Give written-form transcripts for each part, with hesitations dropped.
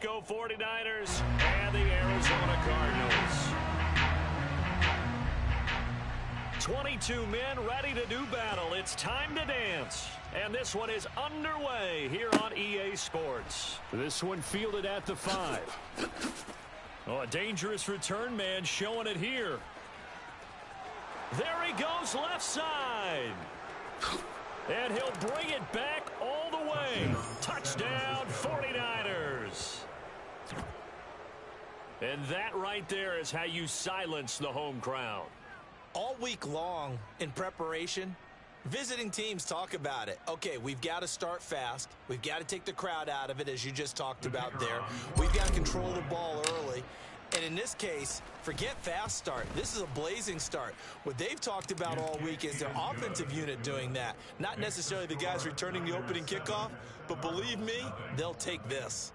Go 49ers and the Arizona Cardinals. 22 men ready to do battle. It's time to dance. And this one is underway here on EA Sports. This one fielded at the 5. Oh, a dangerous return man showing it here. There he goes left side. And he'll bring it back all the way. Touchdown 49ers. And that right there is how you silence the home crowd. All week long in preparation, visiting teams talk about it. Okay, we've got to start fast. We've got to take the crowd out of it, as you just talked about there. We've got to control the ball early. And in this case, forget fast start. This is a blazing start. What they've talked about all week is their offensive unit doing that. Not necessarily the guys returning the opening kickoff, but believe me, they'll take this.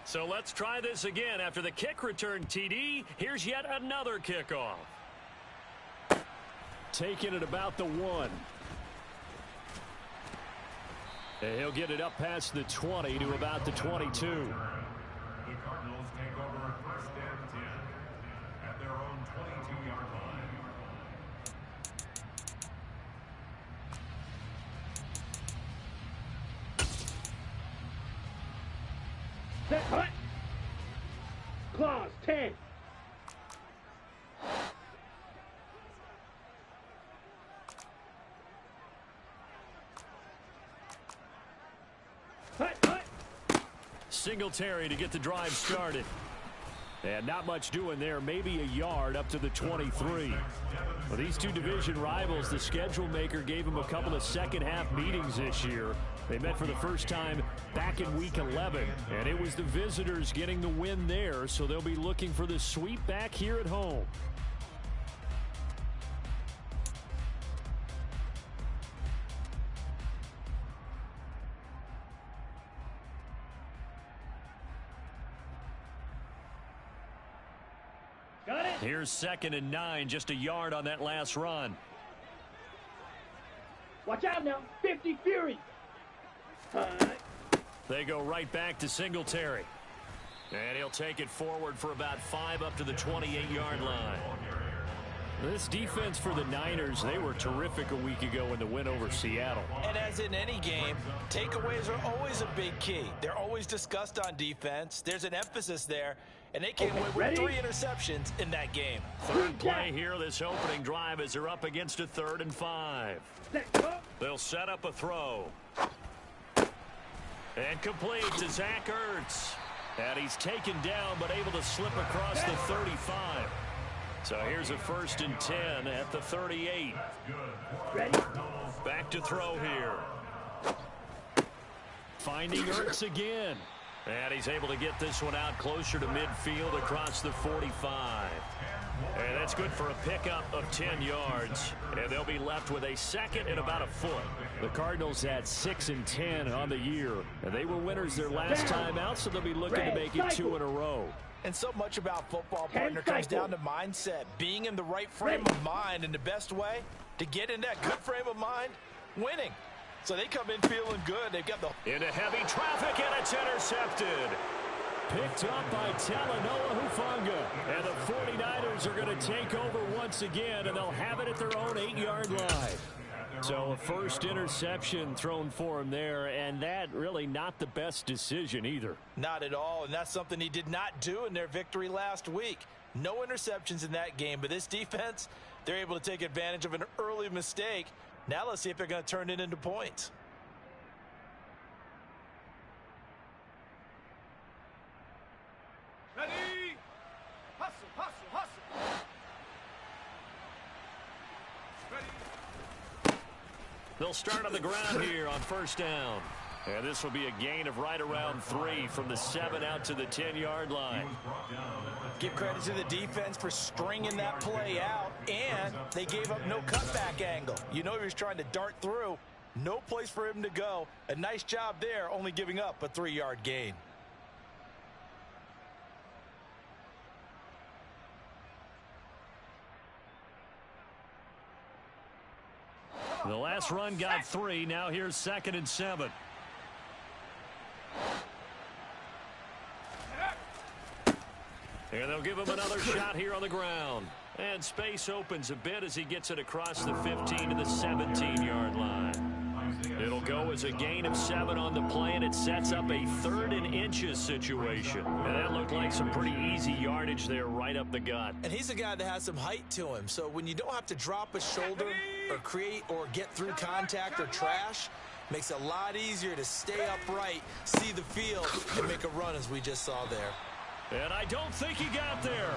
So let's try this again. After the kick return TD, here's yet another kickoff. Taking it about the 1. And he'll get it up past the 20 to about the 22. The Cardinals take over 1st and 10 at their own 22-yard line. Set, hut. Claws, 10. Hut, hut. Singletary to get the drive started. And not much doing there, maybe a yard up to the 23. Well, these two division rivals, the schedule maker gave them a couple of second-half meetings this year. They met for the first time back in Week 11, and it was the visitors getting the win there, so they'll be looking for the sweep back here at home. Got it. Here's 2nd and 9, just a yard on that last run. Watch out now. 50 Fury. They go right back to Singletary. And he'll take it forward for about 5 up to the 28-yard line. This defense for the Niners, they were terrific a week ago in the win over Seattle. And as in any game, takeaways are always a big key. They're always discussed on defense. There's an emphasis there. And they came away with 3 interceptions in that game. Third play here, this opening drive, as they're up against a 3rd and 5. They'll set up a throw. And complete to Zach Ertz. And he's taken down, but able to slip across the 35. So here's a 1st and 10 at the 38. Ready? Back to throw here. Finding Ertz again. And he's able to get this one out closer to midfield across the 45. And that's good for a pickup of 10 yards. And they'll be left with a 2nd and about a foot. The Cardinals had 6 and 10 on the year. And they were winners their last time out, so they'll be looking to make it 2 in a row. And so much about football, partner, comes down to mindset. Being in the right frame of mind, and the best way to get in that good frame of mind, winning. So they come in feeling good. They've got the... Into heavy traffic, and it's intercepted. Picked up by Talanoa Hufanga. And the 49ers are going to take over once again, and they'll have it at their own 8-yard line. So a first interception thrown for him there, and that really not the best decision either. Not at all, and that's something he did not do in their victory last week. No interceptions in that game, but this defense, they're able to take advantage of an early mistake. Now let's see if they're going to turn it into points. Ready? Hustle, hustle, hustle. Ready? They'll start on the ground here on 1st down. And this will be a gain of right around 3 from the 7 out to the 10-yard line. Give credit to the defense for stringing that play out, and they gave up no cutback angle. You know he was trying to dart through. No place for him to go. A nice job there, only giving up a 3-yard gain. The last run got 3. Now here's 2nd and 7. And they'll give him another shot here on the ground. And space opens a bit as he gets it across the 15 to the 17-yard line. It'll go as a gain of 7 on the play, and it sets up a 3rd and inches situation. And that looked like some pretty easy yardage there right up the gut. And he's a guy that has some height to him, so when you don't have to drop a shoulder or create or get through contact or trash, makes it a lot easier to stay upright, see the field, and make a run as we just saw there. And I don't think he got there.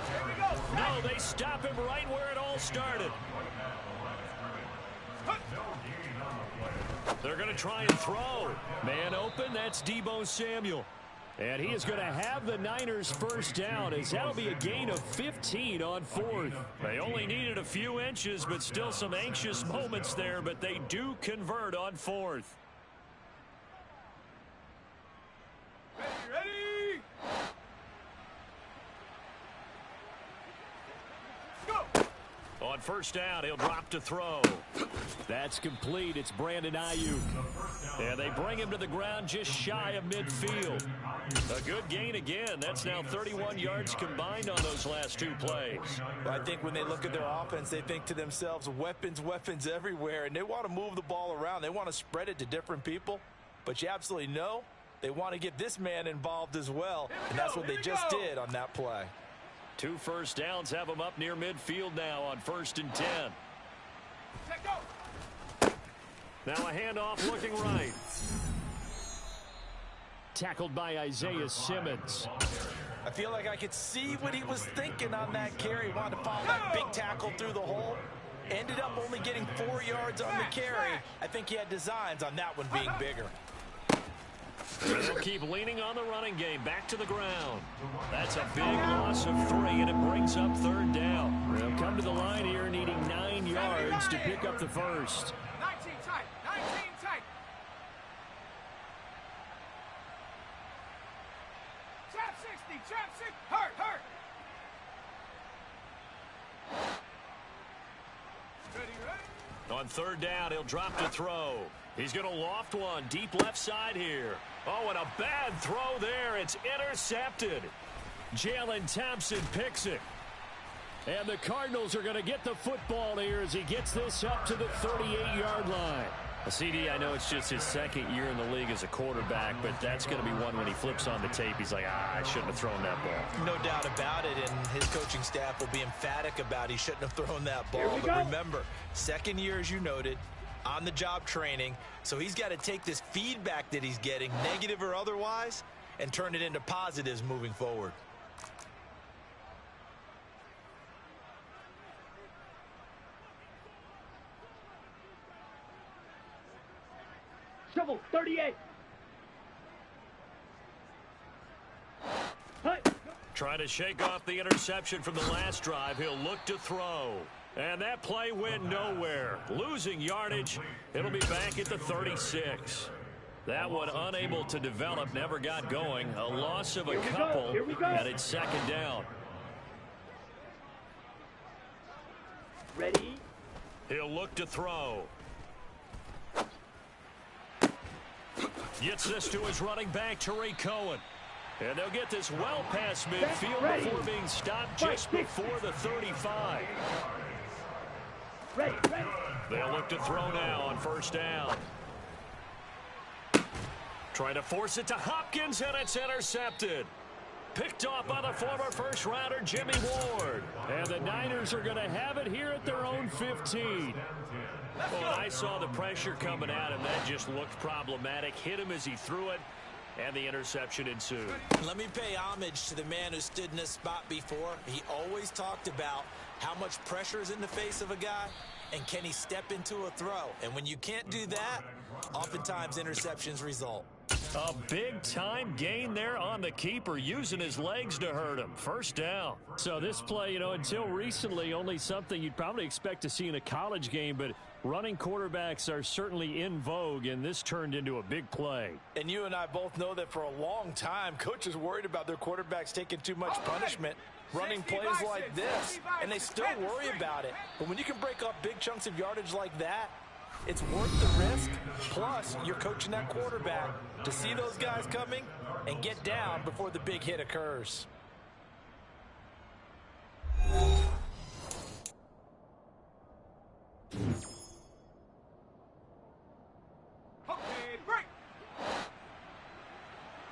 No, they stop him right where it all started. They're going to try and throw. Man open, that's Deebo Samuel. And he is going to have the Niners first down, as that'll be a gain of 15 on 4th. They only needed a few inches, but still some anxious moments there, but they do convert on 4th. Ready? On first down, he'll drop to throw. That's complete. It's Brandon Ayuk. And they bring him to the ground just shy of midfield. A good gain again. That's now 31 yards combined on those last 2 plays. Well, I think when they look at their offense, they think to themselves, weapons everywhere, and they want to move the ball around. They want to spread it to different people. But you absolutely know they want to get this man involved as well, and that's what they just did on that play. 2 first downs have them up near midfield now on 1st and 10. Now a handoff looking right. Tackled by Isaiah Simmons. I feel like I could see what he was thinking on that carry. He wanted to follow that big tackle through the hole. Ended up only getting 4 yards on the carry. I think he had designs on that one being bigger. They'll keep leaning on the running game. Back to the ground. That's a big loss of 3, and it brings up 3rd down. They'll come to the line here needing 9 yards to pick up the first. 19 tight. 19 tight. Trap 60. Trap 60. Hurt. Ready? On 3rd down, he'll drop to throw. He's going to loft one deep left side here. Oh, and a bad throw there. It's intercepted. Jalen Thompson picks it. And the Cardinals are going to get the football here as he gets this up to the 38-yard line. CD, I know it's just his 2nd year in the league as a quarterback, but that's going to be one when he flips on the tape. He's like, I shouldn't have thrown that ball. No doubt about it, and his coaching staff will be emphatic about he shouldn't have thrown that ball. But remember, 2nd year, as you noted, on-the-job training, so he's got to take this feedback that he's getting, negative or otherwise, and turn it into positives moving forward. Shovel 38. Trying to shake off the interception from the last drive. He'll look to throw. And that play went nowhere. Losing yardage. It'll be back at the 36. That one unable to develop, never got going. A loss of a couple, and it's 2nd down. Ready? He'll look to throw. Gets this to his running back, Tariq Cohen. And they'll get this well past midfield before being stopped just before the 35. Ready. They'll look to throw now on 1st down. Trying to force it to Hopkins, and it's intercepted. Picked off by the former first-rounder Jimmy Ward. And the Niners are going to have it here at their own 15. Well, I saw the pressure coming at him. That just looked problematic. Hit him as he threw it, and the interception ensued. Let me pay homage to the man who stood in this spot before. He always talked about how much pressure is in the face of a guy, and can he step into a throw. And when you can't do that, oftentimes interceptions result. A big-time gain there on the keeper, using his legs to hurt him. 1st down. So this play, until recently, only something you'd probably expect to see in a college game, but running quarterbacks are certainly in vogue, and this turned into a big play. And you and I both know that for a long time, coaches worried about their quarterbacks taking too much punishment, running plays like this, and they still worry about it. But when you can break up big chunks of yardage like that, It's worth the risk. Plus, you're coaching that quarterback to see those guys coming and get down before the big hit occurs. Okay, break.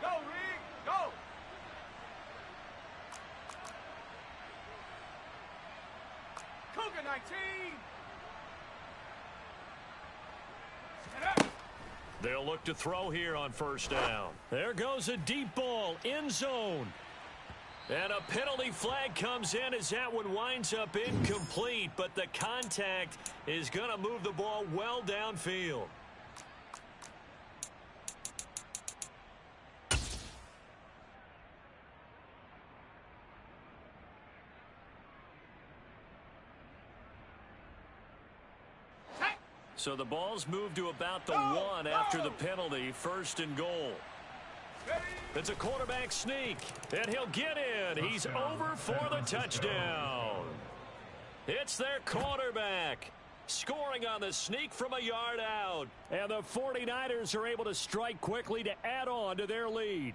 Go, Reed, go. Cougar 19. Set up. They'll look to throw here on first down. There goes a deep ball, end zone. And a penalty flag comes in as that one winds up incomplete, but the contact is going to move the ball well downfield. So the ball's moved to about the 1 after the penalty, first and goal. It's a quarterback sneak, and he'll get in. He's over for the touchdown. It's their quarterback scoring on the sneak from a yard out. And the 49ers are able to strike quickly to add on to their lead.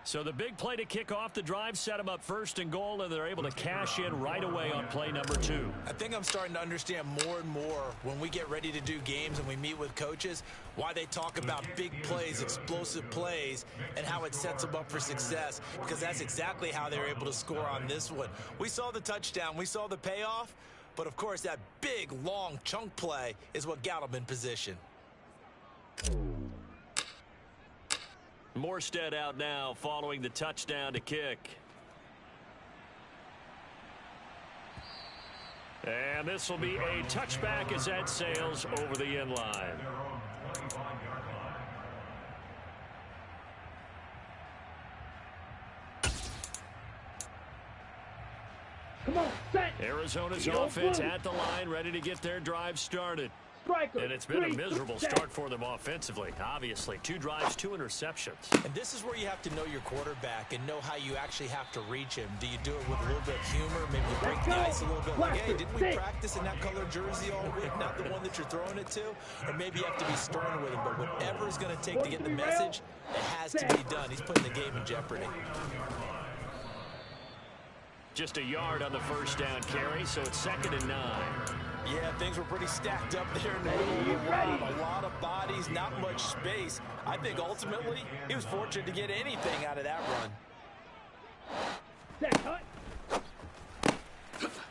So the big play to kick off the drive set them up first and goal, and they're able to cash in right away on play number 2. I think I'm starting to understand more and more when we get ready to do games and we meet with coaches why they talk about big plays, explosive plays, and how it sets them up for success, because that's exactly how they're able to score on this one. We saw the touchdown. We saw the payoff. But, of course, that big, long chunk play is what got them in position. Morstead out now following the touchdown to kick. And this will be a touchback as that sails over the end line. Come on, set. Arizona's offense at the line, ready to get their drive started. Striker. And it's been a 3, miserable set. start for them offensively. Obviously, 2 drives, 2 interceptions. And this is where you have to know your quarterback and know how you actually have to reach him. Do you do it with a little bit of humor? Maybe you break the ice a little bit. Like, hey, didn't we practice in that color jersey all week? Not the one that you're throwing it to? Or maybe you have to be stern with him. But whatever it's going to take to get the message, it has to be done. He's putting the game in jeopardy. Just a yard on the first down carry, so it's 2nd and 9. Yeah, things were pretty stacked up there in the middle of the line. A lot of bodies, not much space. I think ultimately he was fortunate to get anything out of that run. Set, cut.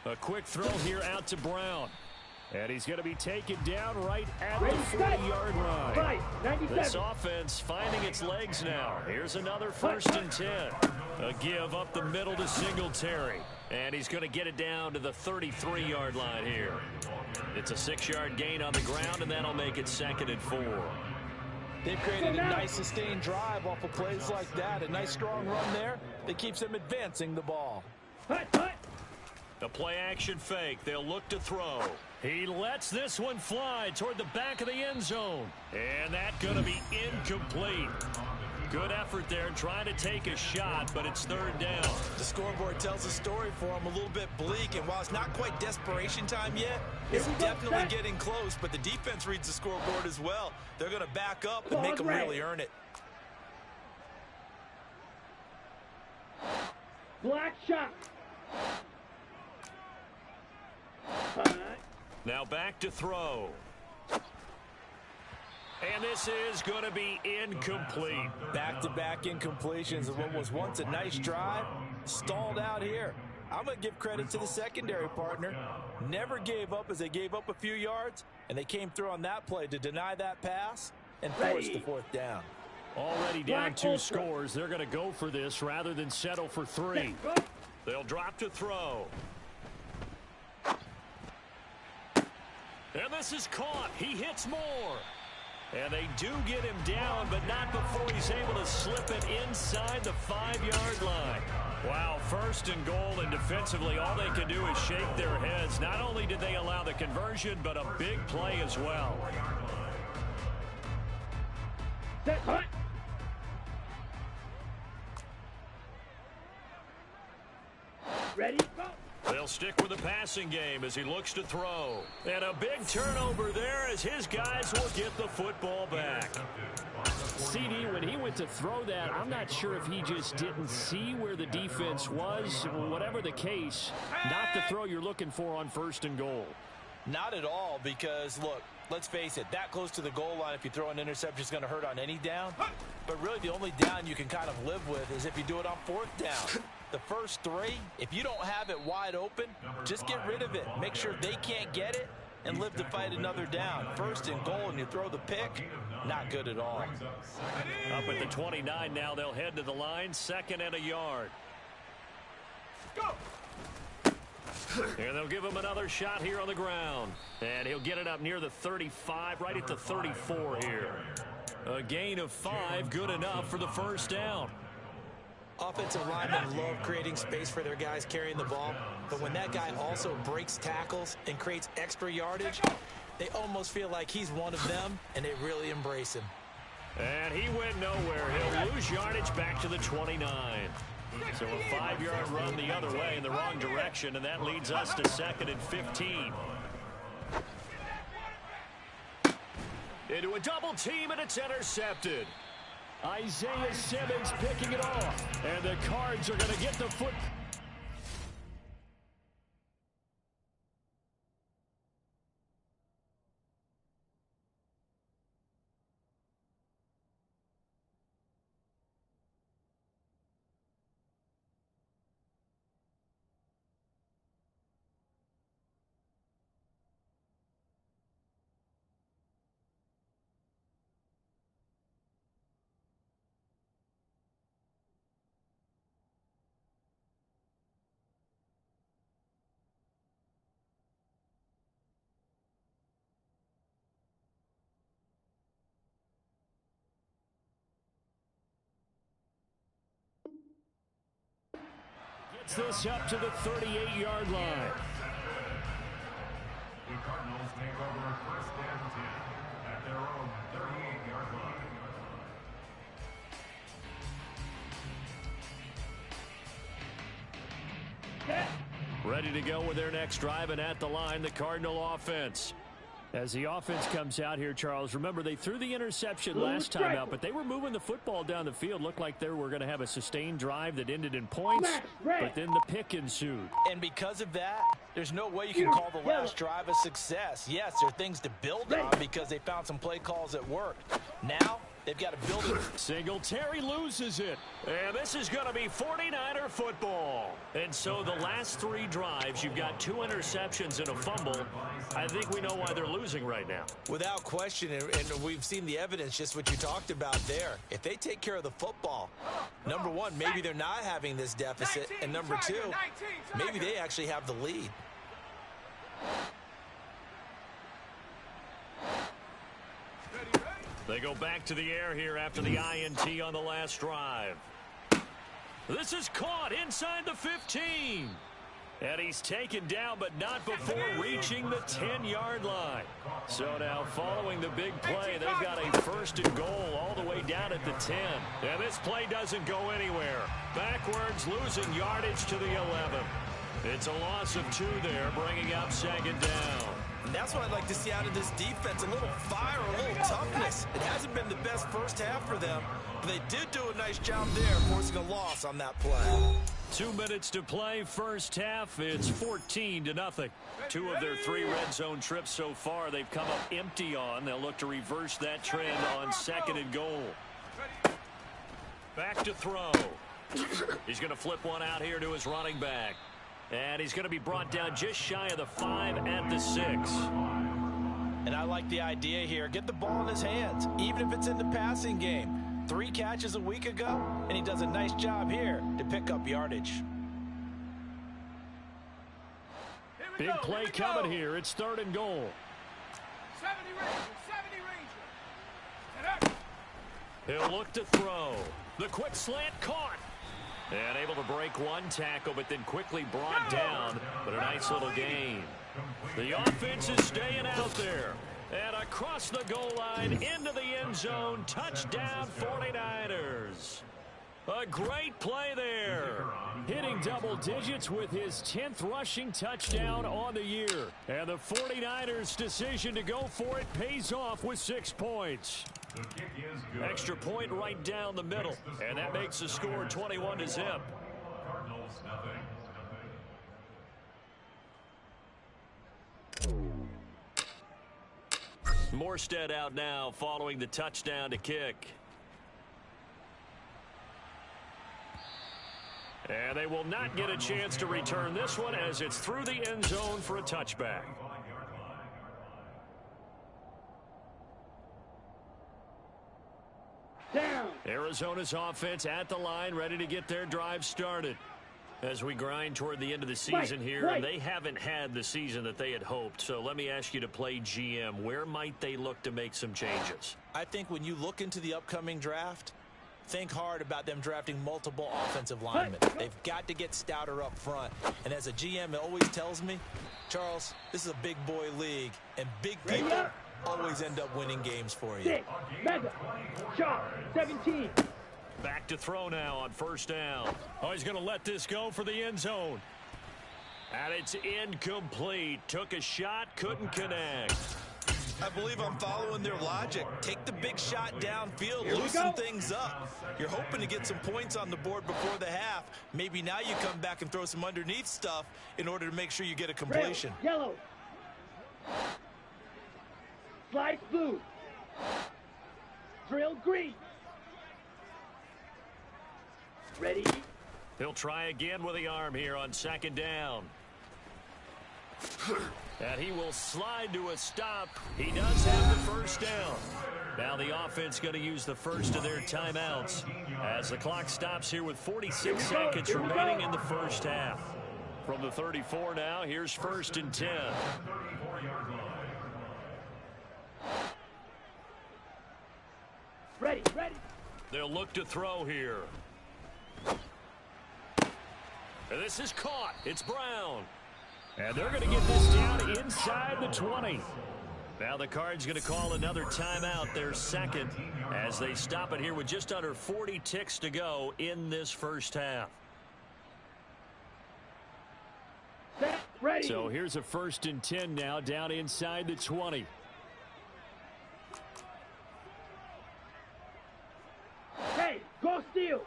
A quick throw here out to Brown. And he's going to be taken down right at Ready, the set. 40-yard line. Right, 97. This offense finding its legs now. Here's another 1st and 10. A give up the middle to Singletary. And he's going to get it down to the 33-yard line here. It's a 6-yard gain on the ground, and that'll make it 2nd and 4. They've created a nice sustained drive off of plays like that. A nice strong run there that keeps them advancing the ball. Cut, cut. The play action fake. They'll look to throw. He lets this one fly toward the back of the end zone. And that's going to be incomplete. Good effort there trying to take a shot, but it's 3rd down. The scoreboard tells a story for him, a little bit bleak, and while it's not quite desperation time yet, it's definitely getting close, but the defense reads the scoreboard as well. They're going to back up and make them really earn it. Black shot. Now back to throw. And this is going to be incomplete. Back-to-back incompletions of what was once a nice drive, stalled out here. I'm going to give credit to the secondary partner. Never gave up as they gave up a few yards, and they came through on that play to deny that pass and force the 4th down. Already down 2 scores. They're going to go for this rather than settle for 3. They'll drop to throw. And this is caught. He hits more. And they do get him down, but not before he's able to slip it inside the 5-yard line. Wow, 1st and goal, and defensively all they can do is shake their heads. Not only did they allow the conversion, but a big play as well. Set, cut. Ready, go. They'll stick with the passing game as he looks to throw. And a big turnover there as his guys will get the football back. CD, when he went to throw that, I'm not sure if he just didn't see where the defense was. Whatever the case, not the throw you're looking for on 1st and goal. Not at all, because, look, let's face it, that close to the goal line, if you throw an interception, is going to hurt on any down. But really, the only down you can kind of live with is if you do it on 4th down. The first 3, if you don't have it wide open, just get rid of it. Make sure they can't get it and live to fight another down. 1st and goal, and you throw the pick, not good at all. Up at the 29 now, they'll head to the line, 2nd and a yard. Go! And they'll give him another shot here on the ground. And he'll get it up near the 35, right at the 34 here. A gain of 5, good enough for the 1st down. Offensive linemen love creating space for their guys carrying the ball, but when that guy also breaks tackles and creates extra yardage, they almost feel like he's one of them, and they really embrace him. And he went nowhere. He'll lose yardage back to the 29. So a 5-yard run the other way in the wrong direction, and that leads us to 2nd and 15. Into a double team, and it's intercepted. Isaiah Simmons picking it off. And the Cards are going to get the foot. Gets this up to the 38-yard line. The Cardinals take over 1st and 10 at their own 38-yard line. Ready to go with their next drive, and at the line, the Cardinal offense. As the offense comes out here, Charles, remember they threw the interception last time out, but they were moving the football down the field. Looked like they were going to have a sustained drive that ended in points, but then the pick ensued. And because of that, there's no way you can call the last drive a success. Yes, there are things to build on because they found some play calls that worked. Now, they've got to build it. Singletary loses it. And this is going to be 49er football. And so the last 3 drives, you've got 2 interceptions and a fumble. I think we know why they're losing right now. Without question, and we've seen the evidence, just what you talked about there. If they take care of the football, number 1, maybe they're not having this deficit. And number 2, maybe they actually have the lead. They go back to the air here after the INT on the last drive. This is caught inside the 15. And he's taken down, but not before reaching the 10-yard line. So now following the big play, they've got a 1st and goal all the way down at the 10. And this play doesn't go anywhere. Backwards, losing yardage to the 11. It's a loss of 2 there, bringing up 2nd down. And that's what I'd like to see out of this defense, a little fire, a little toughness. It hasn't been the best first half for them, but they did do a nice job there, forcing a loss on that play. 2 minutes to play, first half. It's 14-0. 2 of their 3 red zone trips so far they've come up empty on. They'll look to reverse that trend on 2nd and goal. Back to throw. He's going to flip one out here to his running back. And he's going to be brought down just shy of the 5 at the 6. And I like the idea here. Get the ball in his hands, even if it's in the passing game. 3 catches a week ago, and he does a nice job here to pick up yardage. Big play coming here. It's 3rd and goal. 70 Ranger. He'll look to throw. The quick slant caught. And able to break 1 tackle, but then quickly brought down. But a nice little gain. The offense is staying out there. And across the goal line, into the end zone. Touchdown, 49ers. A great play there. Hitting double digits with his 10th rushing touchdown on the year. And the 49ers' decision to go for it pays off with 6 points. The kick is good. Extra point right down the middle. And that makes the score 21-0. Cardinals nothing. Morstead out now following the touchdown to kick. And they will not get a chance to return this one as it's through the end zone for a touchback. Down. Arizona's offense at the line, ready to get their drive started. As we grind toward the end of the season here, and they haven't had the season that they had hoped. So let me ask you to play GM. Where might they look to make some changes? I think when you look into the upcoming draft, think hard about them drafting multiple offensive linemen. They've got to get stouter up front. And as a GM, it always tells me, Charles, this is a big boy league, and big people always end up winning games for you. 6, mega, shot, 17. Back to throw now on first down. Oh, he's going to let this go for the end zone. And it's incomplete. Took a shot, couldn't connect. I believe I'm following their logic. Take the big shot downfield, loosen things up. You're hoping to get some points on the board before the half. Maybe now you come back and throw some underneath stuff in order to make sure you get a completion. Red, yellow. Slice blue. Drill green. Ready? He'll try again with the arm here on second down. And he will slide to a stop. He does have the first down. Now the offense going to use the first of their timeouts as the clock stops here with 46 seconds remaining in the first half. From the 34 now, here's first and 10. Ready, ready. They'll look to throw here. And this is caught. It's Brown. And they're going to get this down inside the 20. Now the Cards going to call another timeout, their second, as they stop it here with just under 40 ticks to go in this first half. Set, ready. So here's a first and 10 now, down inside the 20. Hey, go steal.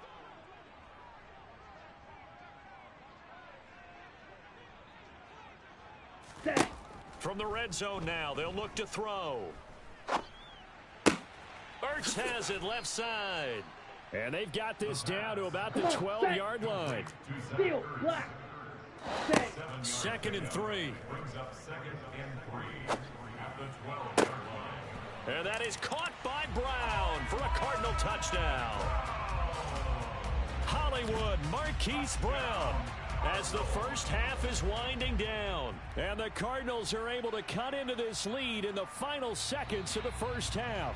Set. From the red zone now, they'll look to throw. Ertz has it left side. And they've got this down to about the 12-yard line. Steal, black. Set. Second and 3. Brings up second and 3 at the 12-yard line. And that is caught by Brown for a Cardinal touchdown. Hollywood Marquise Brown as the first half is winding down. And the Cardinals are able to cut into this lead in the final seconds of the first half.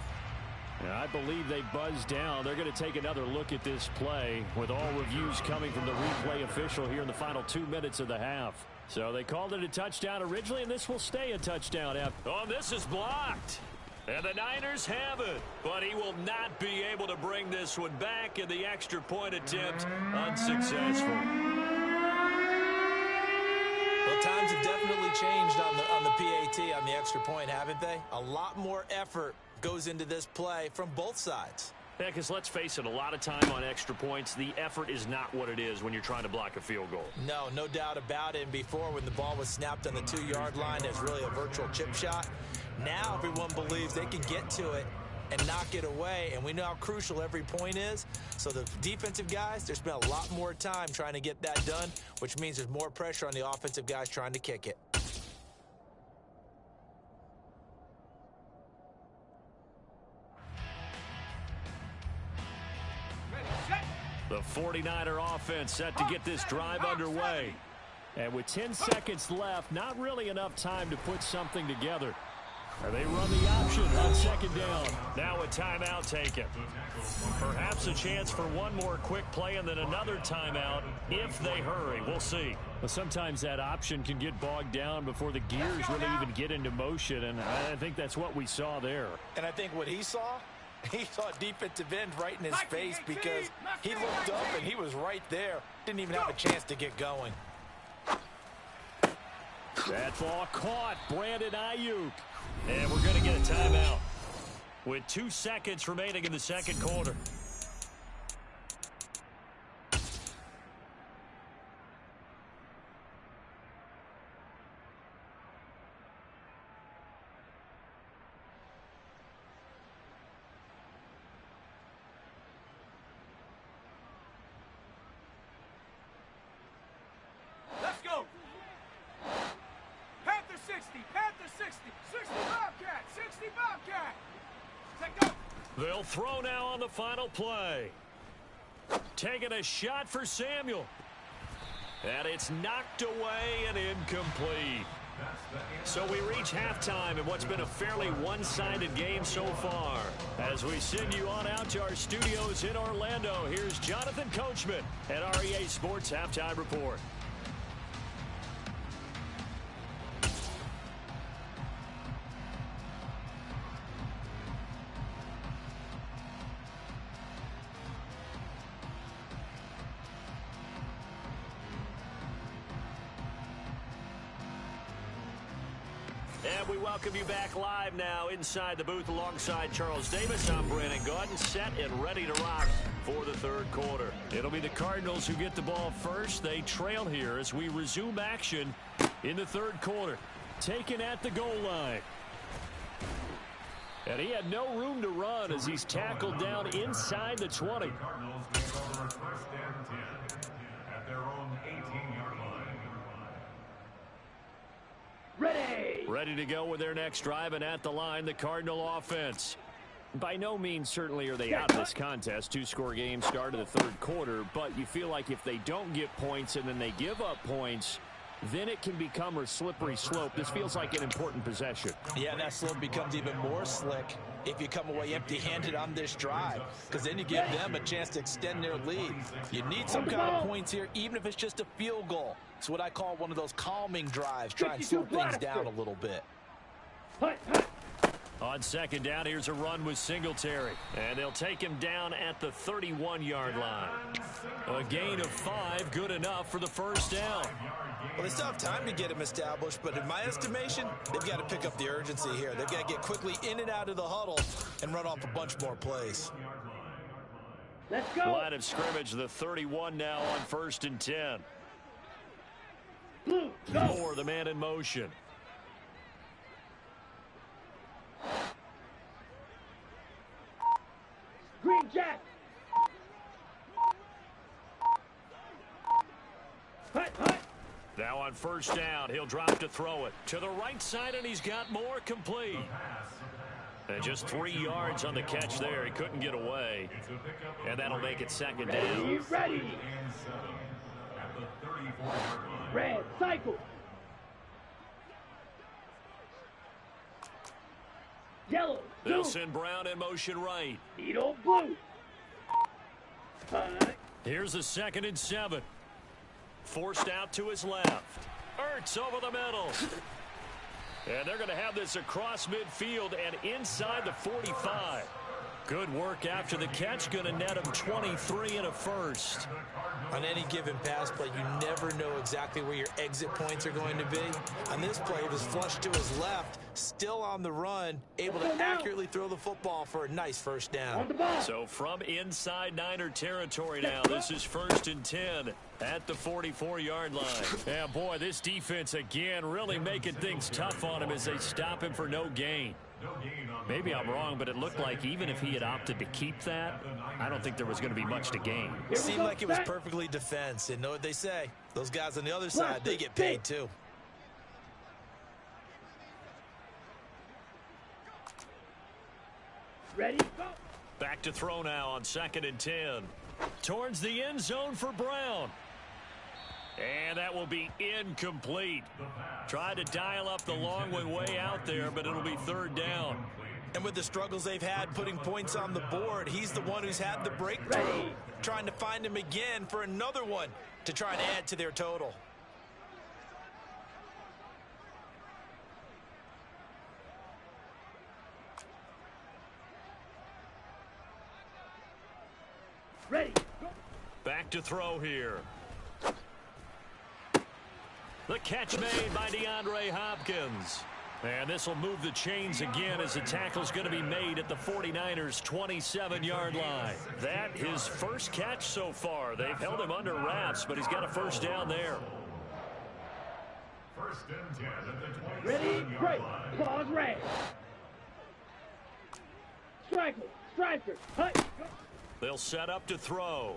And I believe they buzzed down. They're going to take another look at this play with all reviews coming from the replay official here in the final 2 minutes of the half. So they called it a touchdown originally, and this will stay a touchdown. Oh, this is blocked. And the Niners have it, but he will not be able to bring this one back, and the extra point attempt unsuccessful. Well, times have definitely changed on the PAT, on the extra point, haven't they? A lot more effort goes into this play from both sides. Yeah, because let's face it, a lot of time on extra points, the effort is not what it is when you're trying to block a field goal. No doubt about it. And before, when the ball was snapped on the 2-yard line, it's really a virtual chip shot. Now everyone believes they can get to it and knock it away, and we know how crucial every point is. So the defensive guys, they spent a lot more time trying to get that done, which means there's more pressure on the offensive guys trying to kick it. The 49er offense set to get this drive underway. And with 10 seconds left, not really enough time to put something together. And they run the option on second down. Now a timeout taken. Perhaps a chance for one more quick play and then another timeout if they hurry. We'll see. Well, sometimes that option can get bogged down before the gears really even get into motion, and I think that's what we saw there. And I think what he saw, He saw defensive end right in his face because he looked up and he was right there. Didn't even have a chance to get going. That ball caught. Brandon Ayuk. And we're going to get a timeout with 2 seconds remaining in the second quarter. Let's go. Panther 60. Panther 60. 60 Bobcat. 60 Bobcat. Take go. They'll throw now on the final play. Taking a shot for Samuel. And it's knocked away and incomplete. So we reach halftime in what's been a fairly one-sided game so far. As we send you on out to our studios in Orlando, here's Jonathan Coachman at our EA Sports Halftime Report. And we welcome you back live now inside the booth alongside Charles Davis. I'm Brandon Gaudin, set and ready to rock for the third quarter. It'll be the Cardinals who get the ball first. They trail here as we resume action in the third quarter. Taken at the goal line. And he had no room to run as he's tackled down inside the 20. Cardinals take over first and 10 at their own 18-yard line. Ready to go with their next drive, and at the line, the Cardinal offense. By no means certainly are they out of this contest. 2-score game start of the third quarter, but you feel like if they don't get points and then they give up points, then it can become a slippery slope. This feels like an important possession. Yeah, and that slope becomes even more slick if you come away empty-handed on this drive, because then you give them a chance to extend their lead. You need some kind of points here, even if it's just a field goal. It's what I call one of those calming drives, try and slow things down a little bit. On second down, here's a run with Singletary. And they'll take him down at the 31-yard line. A gain of 5, good enough for the first down. Well, they still have time to get him established, but in my estimation, they've got to pick up the urgency here. They've got to get quickly in and out of the huddle and run off a bunch more plays. Let's go. Line of scrimmage, the 31 now on first and 10. Blue, go. Moore, the man in motion. Green Jack. Hut, hut. Now on first down, he'll drop to throw it. To the right side, and he's got Moore complete. And just 3 yards on the catch there. He couldn't get away. And that'll make it second down. Ready. Red, cycle. Yellow, They'll blue. send Brown in motion right. Needle, blue. Hut. Here's a 2nd and 7. Forced out to his left. Ertz over the middle. And they're going to have this across midfield and inside the 45. Good work after the catch. Going to net him 23 and a first. On any given pass play, you never know exactly where your exit points are going to be. On this play, it was flushed to his left, still on the run, able to accurately throw the football for a nice first down. On the ball. So from inside Niner territory now, this is 1st and 10 at the 44-yard line. Yeah, boy, this defense again really making things tough on him as they stop him for no gain. Maybe I'm wrong, but it looked like even if he had opted to keep that, I don't think there was going to be much to gain. It seemed like it was perfectly defense. And know what they say? Those guys on the other side, they get paid too. Ready, go. Back to throw now on 2nd and 10. Towards the end zone for Brown. And that will be incomplete. Tried to dial up the long way out there, but it'll be 3rd down. And with the struggles they've had putting points on the board, he's the one who's had the breakthrough. Trying to find him again for another one to try and add to their total. Ready. Go. Back to throw here. The catch made by DeAndre Hopkins. And this will move the chains again as the tackle's going to be made at the 49ers' 27-yard line. That his first catch so far. They've held him under wraps, but he's got a first down there. First and 10 at the Ready. 27-yard Break. line. Claws rag. Striker. Hut. Go. They'll set up to throw.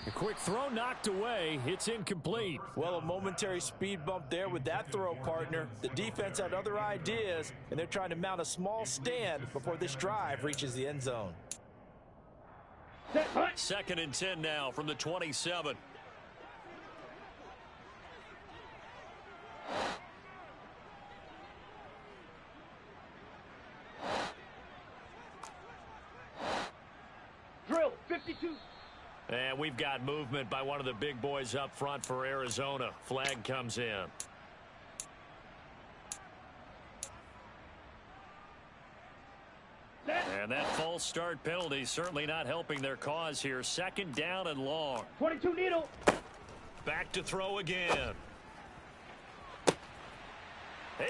A quick throw knocked away. It's incomplete. Well, a momentary speed bump there with that throw, partner. The defense had other ideas, and they're trying to mount a small stand before this drive reaches the end zone. Set. Hut. 2nd and 10 now from the 27. Drill. 52. And we've got movement by one of the big boys up front for Arizona. Flag comes in. Set. And that false start penalty certainly not helping their cause here. 2nd down and long. 22 needle. Back to throw again.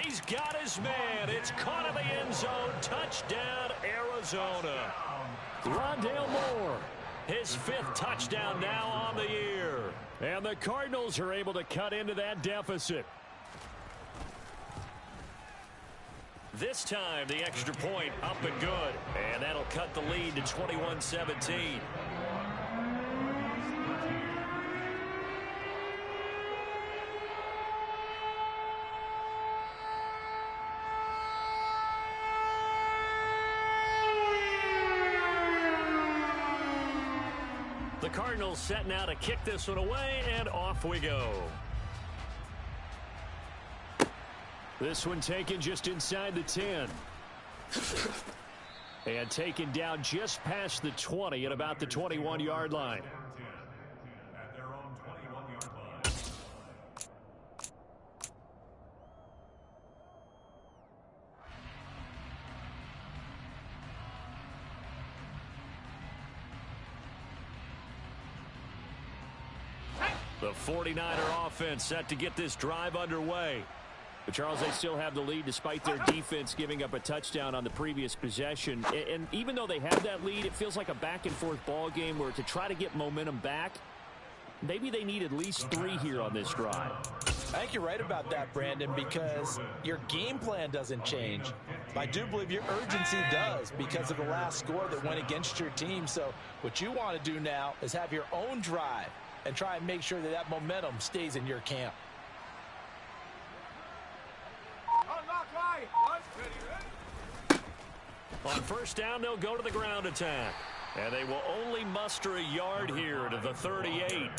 He's got his man. It's caught in the end zone. Touchdown, Arizona. Rondale Moore. His 5th touchdown now on the year. And the Cardinals are able to cut into that deficit. This time, the extra point up and good. And that'll cut the lead to 21-17. The Cardinals set now to kick this one away, and off we go. This one taken just inside the 10. And taken down just past the 20 at about the 21-yard line. At their own 21-yard line. The 49er offense set to get this drive underway. But, Charles, they still have the lead despite their defense giving up a touchdown on the previous possession. And even though they have that lead, it feels like a back-and-forth ball game where to try to get momentum back, maybe they need at least 3 here on this drive. I think you're right about that, Brandon, because your game plan doesn't change. I do believe your urgency does because of the last score that went against your team. So what you want to do now is have your own drive and try and make sure that that momentum stays in your camp. Unlock line. One, ready. On first down, they'll go to the ground attack. And they will only muster a yard here to the 38.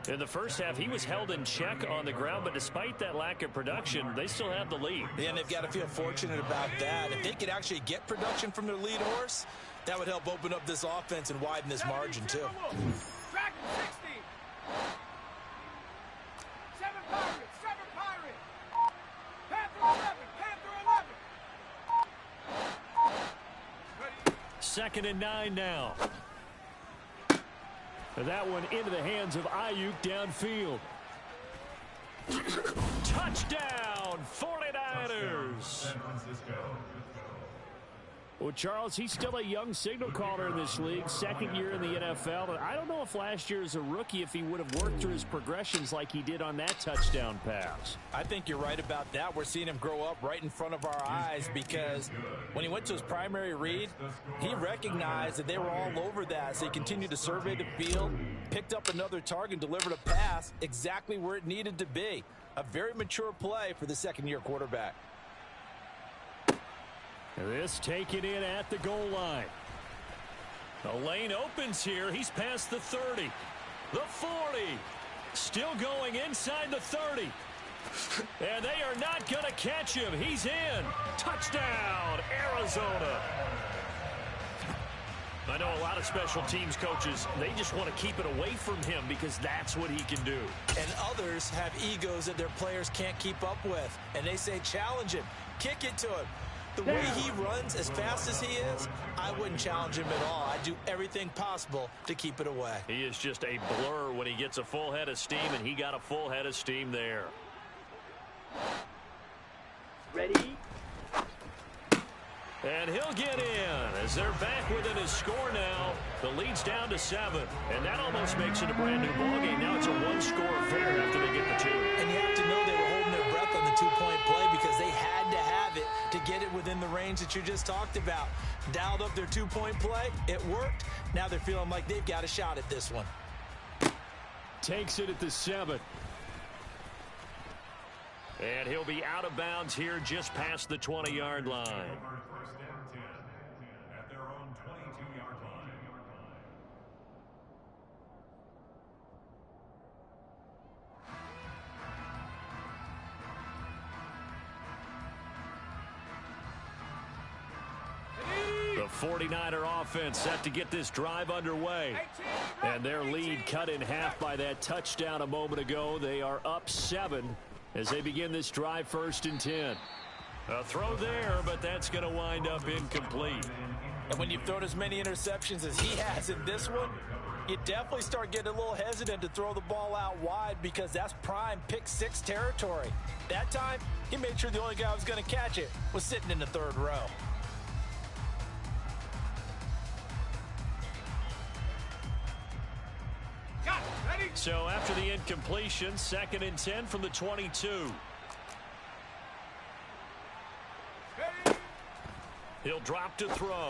In the first half, he was held in check on the ground, but despite that lack of production, they still have the lead. And they've got to feel fortunate about that. If they could actually get production from their lead horse, that would help open up this offense and widen this margin, too. Dragon 60. 7 Pirates. 7 Pirates. Panther 11. Panther 11. Ready. 2nd and 9 now. That one into the hands of Ayuk downfield. Touchdown, 49ers. San Francisco. Well, Charles, he's still a young signal caller in this league, 2nd year in the NFL. And I don't know if last year as a rookie, if he would have worked through his progressions like he did on that touchdown pass. I think you're right about that. We're seeing him grow up right in front of our eyes because when he went to his primary read, he recognized that they were all over that. So he continued to survey the field, picked up another target, delivered a pass exactly where it needed to be. A very mature play for the 2nd-year quarterback. This taken in at the goal line. The lane opens here. He's past the 30. The 40. Still going inside the 30. And they are not going to catch him. He's in. Touchdown, Arizona. I know a lot of special teams coaches, they just want to keep it away from him because that's what he can do. And others have egos that their players can't keep up with. And they say, challenge him. Kick it to him. The way he runs as fast as he is, I wouldn't challenge him at all. I'd do everything possible to keep it away. He is just a blur when he gets a full head of steam, and he got a full head of steam there. Ready? And he'll get in as they're back within his score now. The lead's down to 7, and that almost makes it a brand-new ballgame. Now it's a one-score affair after they get the 2. And you have to know they were holding their breath on the two-point play because they had to have it to get it within the range that you just talked about. Dialed up their two-point play. It worked. Now they're feeling like they've got a shot at this one. Takes it at the 7. And he'll be out of bounds here just past the 20-yard line. First and 10 at their own 22-yard line. The 49er offense set to get this drive underway. And their lead cut in half by that touchdown a moment ago. They are up 7 as they begin this drive, 1st and 10. A throw there, but that's going to wind up incomplete. And when you've thrown as many interceptions as he has in this one, you definitely start getting a little hesitant to throw the ball out wide because that's prime pick-6 territory. That time, he made sure the only guy who was going to catch it was sitting in the 3rd row. So after the incompletion, 2nd and 10 from the 22. He'll drop to throw.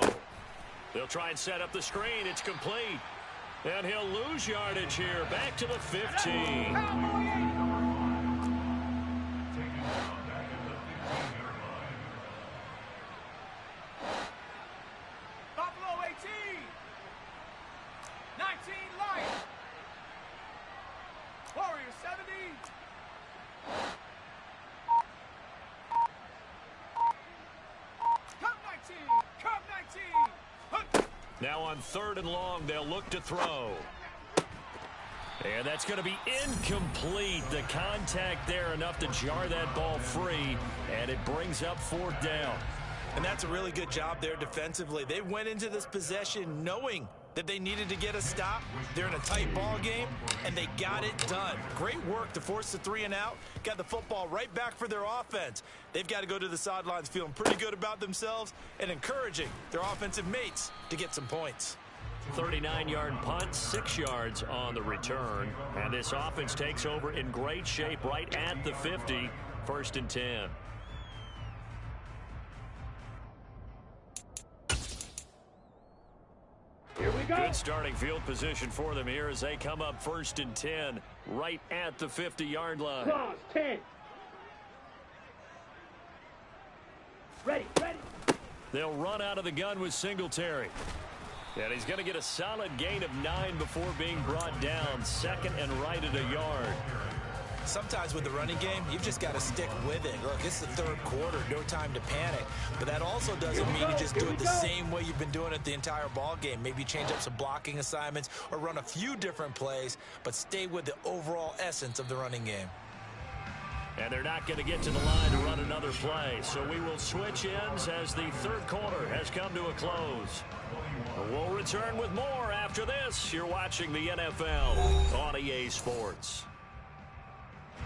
They'll try and set up the screen. It's complete. And he'll lose yardage here. Back to the 15. Buffalo 18. 19 Lions. Warriors 70. Cup 19. Cup 19. Now on 3rd and long, they'll look to throw. And that's going to be incomplete. The contact there enough to jar that ball free, and it brings up 4th down. And that's a really good job there defensively. They went into this possession knowing that they needed to get a stop. They're in a tight ball game, and they got it done. Great work to force the 3 and out. Got the football right back for their offense. They've got to go to the sidelines feeling pretty good about themselves and encouraging their offensive mates to get some points. 39-yard punt, 6 yards on the return. And this offense takes over in great shape right at the 50, 1st and 10. Here we go. Good starting field position for them here as they come up 1st and 10 right at the 50-yard line. Cross 10. Ready. They'll run out of the gun with Singletary. And he's going to get a solid gain of 9 before being brought down. 2nd and right at a yard. Sometimes with the running game, you've just got to stick with it. Look, it's the 3rd quarter, no time to panic. But that also doesn't mean you just do it the same way you've been doing it the entire ball game. Maybe change up some blocking assignments or run a few different plays, but stay with the overall essence of the running game. And they're not going to get to the line to run another play. So we will switch ends as the 3rd quarter has come to a close. We'll return with more after this. You're watching the NFL on EA Sports.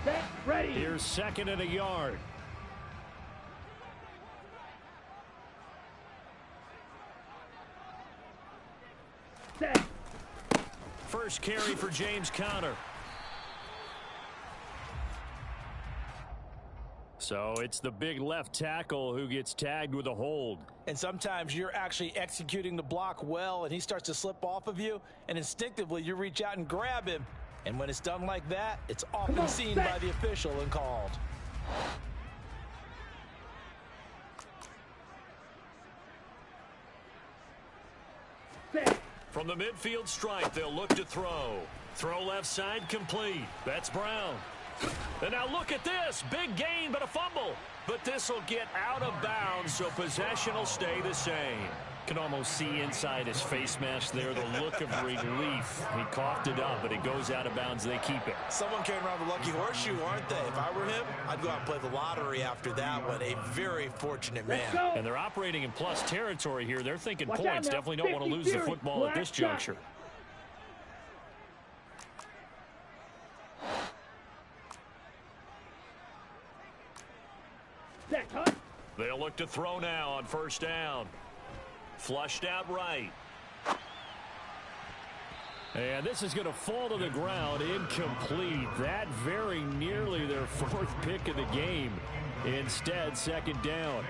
Set. Ready. Here's 2nd and a yard. Set. First carry for James Conner. So it's the big left tackle who gets tagged with a hold. And sometimes you're actually executing the block well, and he starts to slip off of you, and instinctively you reach out and grab him. And when it's done like that, it's often seen by the official and called. Set. From the midfield stripe, they'll look to throw. Throw left side complete. That's Brown. And now look at this. Big gain, but a fumble. But this will get out of bounds, so possession will stay the same. Can almost see inside his face mask there the look of relief. He coughed it up, but it goes out of bounds. They keep it. Someone carrying around the lucky horseshoe, aren't they? If I were him, I'd go out and play the lottery after that one. A very fortunate man. And they're operating in plus territory here. They're thinking Watch points. out now. Definitely don't want to 50 lose the Fury. football at this Black shot. juncture. Set, cut. They'll look to throw now on first down. Flushed out right. And this is going to fall to the ground, incomplete. That very nearly their fourth pick of the game. Instead, second down.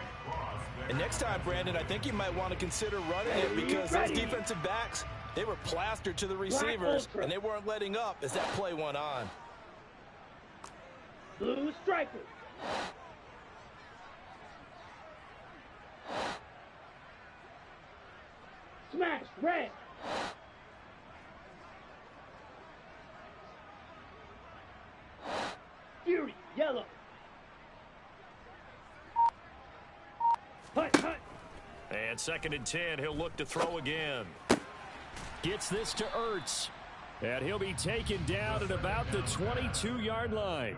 And next time, Brandon, I think you might want to consider running it because those defensive backs, they were plastered to the receivers, and they weren't letting up as that play went on. Blue strikers. Smash, red. Fury, yellow. Hut, hut. And second and 10, he'll look to throw again. Gets this to Ertz. And he'll be taken down at about the 22-yard line.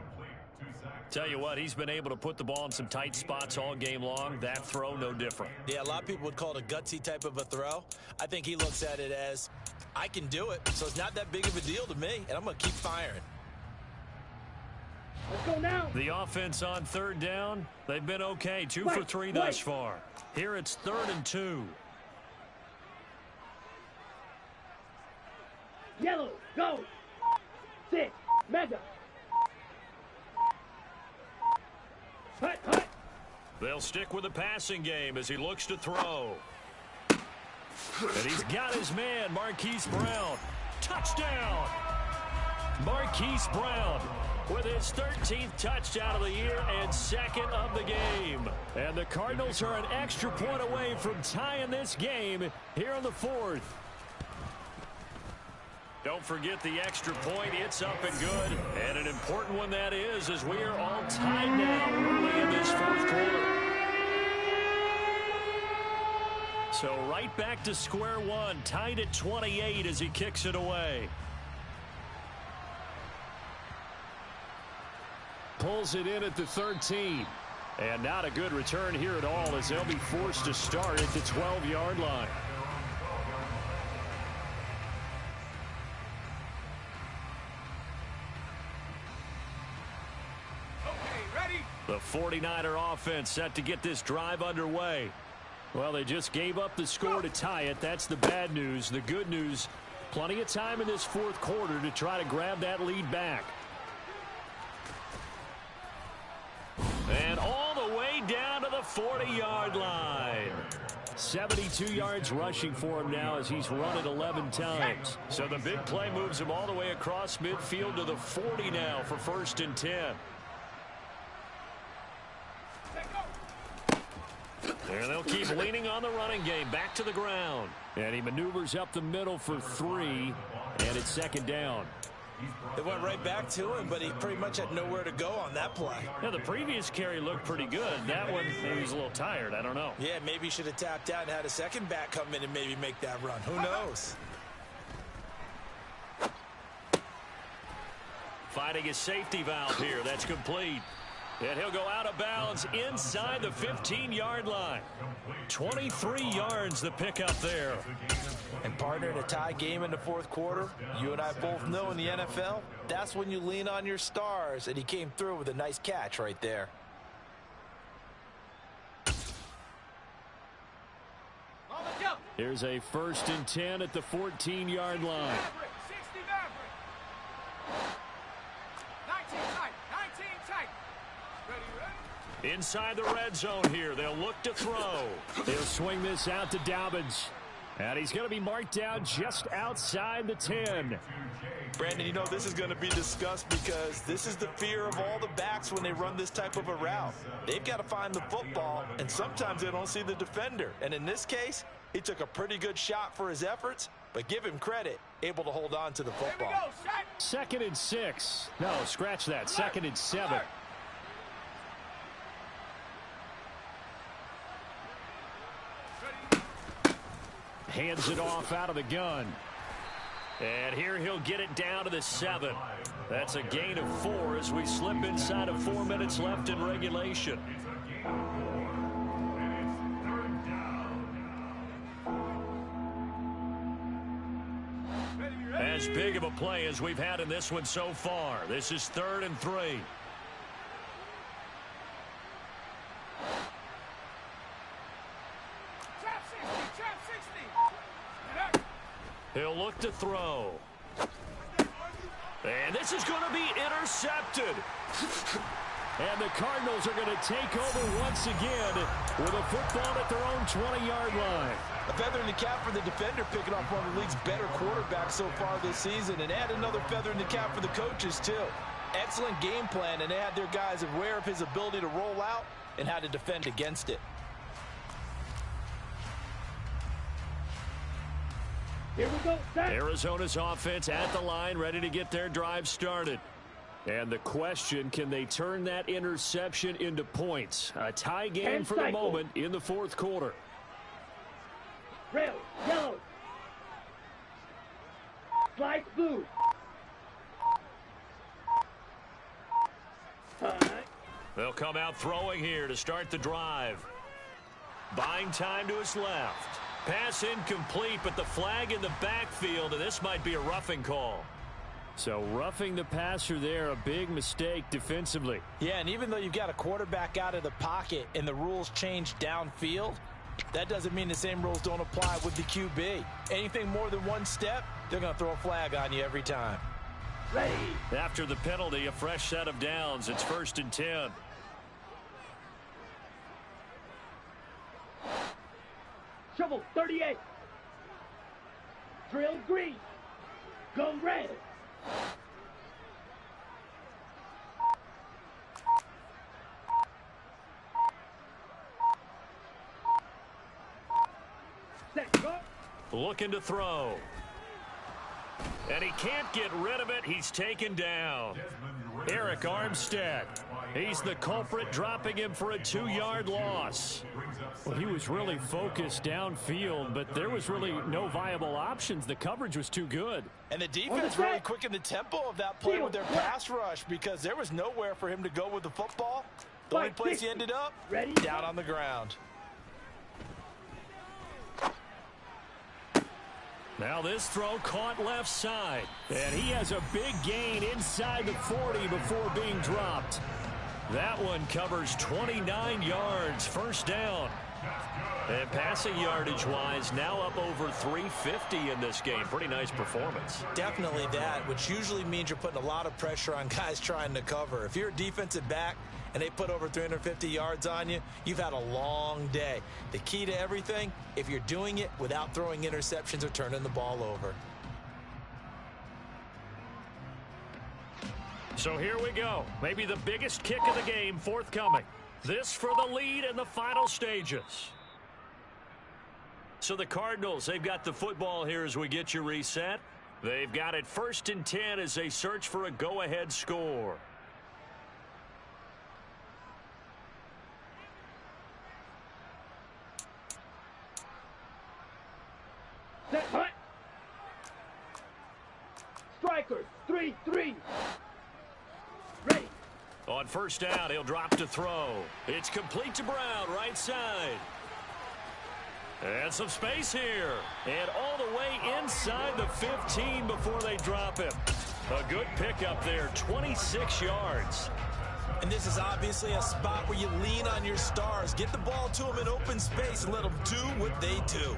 Tell you what, he's been able to put the ball in some tight spots all game long. That throw, no different. Yeah, a lot of people would call it a gutsy type of a throw. I think he looks at it as, I can do it, so it's not that big of a deal to me, and I'm going to keep firing. Let's go now. The offense on third down, they've been okay. 2 for 3 thus far. Here it's 3rd and 2. Yellow, go. 6, mega. Hut, hut. They'll stick with the passing game as he looks to throw. And he's got his man, Marquise Brown. Touchdown! Marquise Brown with his 13th touchdown of the year and second of the game. And the Cardinals are an extra point away from tying this game here in the 4th. Don't forget the extra point. It's up and good. And an important one that is, as we are all tied now early in this 4th quarter. So right back to square one, tied at 28 as he kicks it away. Pulls it in at the 13. And not a good return here at all as they'll be forced to start at the 12-yard line. The 49er offense set to get this drive underway. Well, they just gave up the score to tie it. That's the bad news. The good news, plenty of time in this 4th quarter to try to grab that lead back. And all the way down to the 40-yard line. 72 yards rushing for him now as he's run it 11 times. So the big play moves him all the way across midfield to the 40 now for 1st and 10. And they'll keep leaning on the running game. Back to the ground. And he maneuvers up the middle for 3. And it's 2nd down. It went right back to him, but he pretty much had nowhere to go on that play. Now, the previous carry looked pretty good. That one, he was a little tired. I don't know. Yeah, maybe he should have tapped out and had a second back come in and maybe make that run. Who knows? Finding his safety valve here. That's complete. And he'll go out of bounds inside the 15-yard line. 23 yards the pickup there. And partner, in a tie game in the 4th quarter, you and I both know in the NFL, that's when you lean on your stars, and he came through with a nice catch right there. Here's a 1st and 10 at the 14-yard line. 60 Maverick. 19 tight. 19 tight. Ready. Inside the red zone here. They'll look to throw. He'll swing this out to Dobbins. And he's going to be marked down just outside the 10. Brandon, you know this is going to be discussed because this is the fear of all the backs when they run this type of a route. They've got to find the football, and sometimes they don't see the defender. And in this case, he took a pretty good shot for his efforts, but give him credit, able to hold on to the Here we football. go, set. 2nd and 6. No, scratch that. 2nd and 7. Hands it off out of the gun. And here he'll get it down to the 7. That's a gain of 4 as we slip inside of 4 minutes left in regulation. As big of a play as we've had in this one so far. This is 3rd and 3. He'll look to throw. And this is going to be intercepted. And the Cardinals are going to take over once again with a football at their own 20-yard line. A feather in the cap for the defender, picking off one of the league's better quarterbacks so far this season. And add another feather in the cap for the coaches, too. Excellent game plan, and they had their guys aware of his ability to roll out and how to defend against it. Here we go, set. Arizona's offense at the line, ready to get their drive started. And the question, can they turn that interception into points? A tie game for the moment in the 4th quarter. Red, yellow. Slice blue. They'll come out throwing here to start the drive. Buying time to his left. Pass incomplete, but the flag in the backfield, and this might be a roughing call. So roughing the passer there, a big mistake defensively. Yeah, and even though you've got a quarterback out of the pocket and the rules change downfield, that doesn't mean the same rules don't apply with the QB. Anything more than one step, they're going to throw a flag on you every time. Ready. After the penalty, a fresh set of downs. It's 1st and 10. Shovel 38. Drill green. Go red. Set, go. Looking to throw. And he can't get rid of it. He's taken down. Eric Armstead. He's the culprit, dropping him for a 2-yard loss. Well, he was really focused downfield, but there was really no viable options. The coverage was too good. And the defense really quickened the tempo of that play with their pass rush because there was nowhere for him to go with the football. The only place he ended up, down on the ground. Now this throw caught left side. And he has a big gain inside the 40 before being dropped. That one covers 29 yards, 1st down. And passing yardage-wise, now up over 350 in this game. Pretty nice performance. Definitely that, which usually means you're putting a lot of pressure on guys trying to cover. If you're a defensive back and they put over 350 yards on you, you've had a long day. The key to everything, if you're doing it without throwing interceptions or turning the ball over. So here we go. Maybe the biggest kick of the game forthcoming. This for the lead in the final stages. So the Cardinals, they've got the football here as we get you reset. They've got it 1st and 10 as they search for a go-ahead score. Set, hut. Strikers, 3-3. Ready. On 1st down, he'll drop to throw. It's complete to Brown, right side. And some space here. And all the way inside the 15 before they drop him. A good pickup there, 26 yards. And this is obviously a spot where you lean on your stars. Get the ball to them in open space and let them do what they do.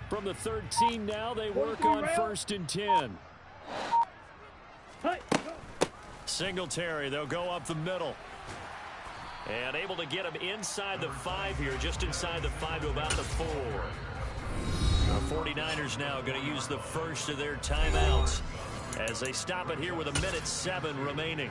From the 13 now, they work on 1st and 10. Singletary, they'll go up the middle. And able to get him inside the 5 here, just inside the 5 to about the 4. The 49ers now going to use the first of their timeouts as they stop it here with 1:07 remaining.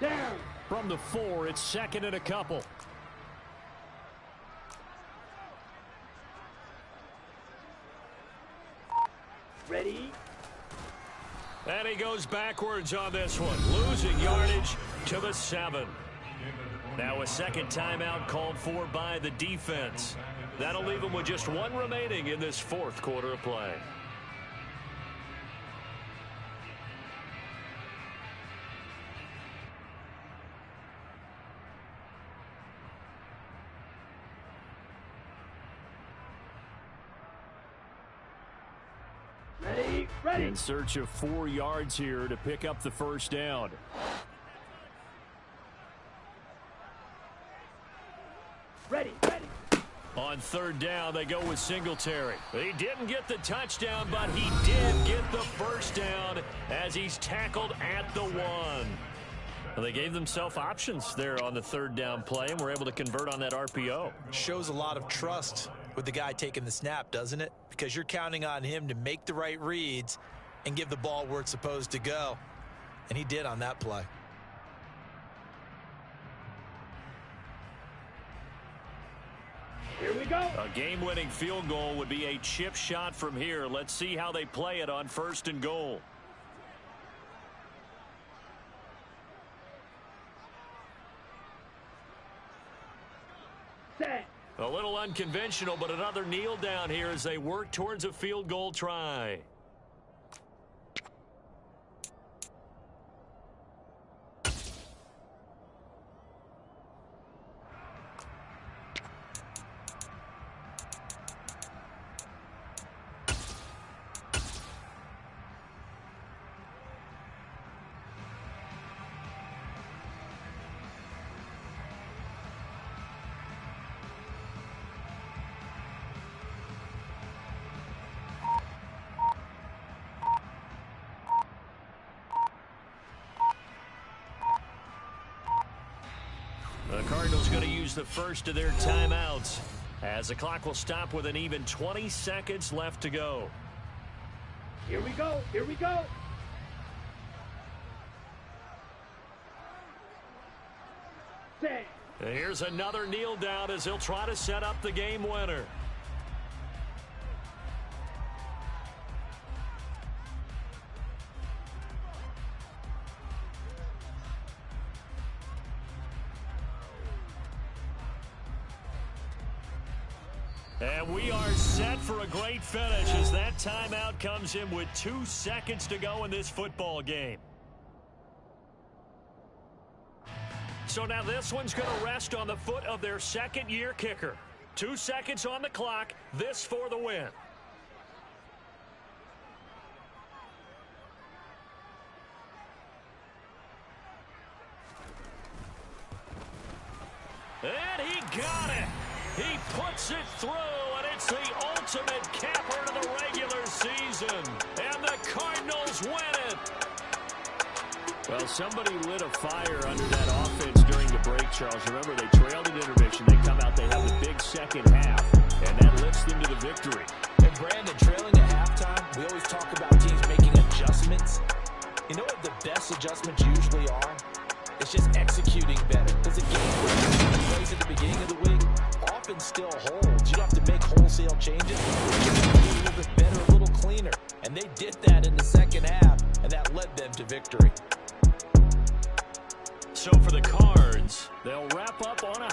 Down. From the 4, it's 2nd and a couple. Ready. And he goes backwards on this one, losing yardage to the 7. Now a second timeout called for by the defense. That'll leave him with just 1 remaining in this 4th quarter of play. Ready. In search of 4 yards here to pick up the first down. Ready. On 3rd down, they go with Singletary. He didn't get the touchdown, but he did get the first down as he's tackled at the 1. Well, they gave themselves options there on the 3rd down play and were able to convert on that RPO. Shows a lot of trust with the guy taking the snap, doesn't it? Because you're counting on him to make the right reads and give the ball where it's supposed to go. And he did on that play. Here we go. A game-winning field goal would be a chip shot from here. Let's see how they play it on 1st and goal. Set. A little unconventional, but another kneel down here as they work towards a field goal try. The Cardinals going to use the first of their timeouts as the clock will stop with an even 20 seconds left to go. Here we go. Set. And here's another kneel down as he'll try to set up the game winner. And we are set for a great finish as that timeout comes in with 2 seconds to go in this football game. So now this one's going to rest on the foot of their 2nd-year kicker. 2 seconds on the clock, this for the win. And he got it. He puts it through, and it's the ultimate capper to the regular season. And the Cardinals win it. Well, somebody lit a fire under that offense during the break, Charles. Remember, they trailed at intermission. They come out, they have the big second half, and that lifts them to the victory. And Brandon, trailing at halftime, we always talk about teams making adjustments. You know what the best adjustments usually are? It's just executing better. Because a game where plays at the beginning of the week often still holds. You don't have to make wholesale changes. You have to do a little bit better, a little cleaner. And they did that in the second half, and that led them to victory. So for the Cards, they'll wrap up on a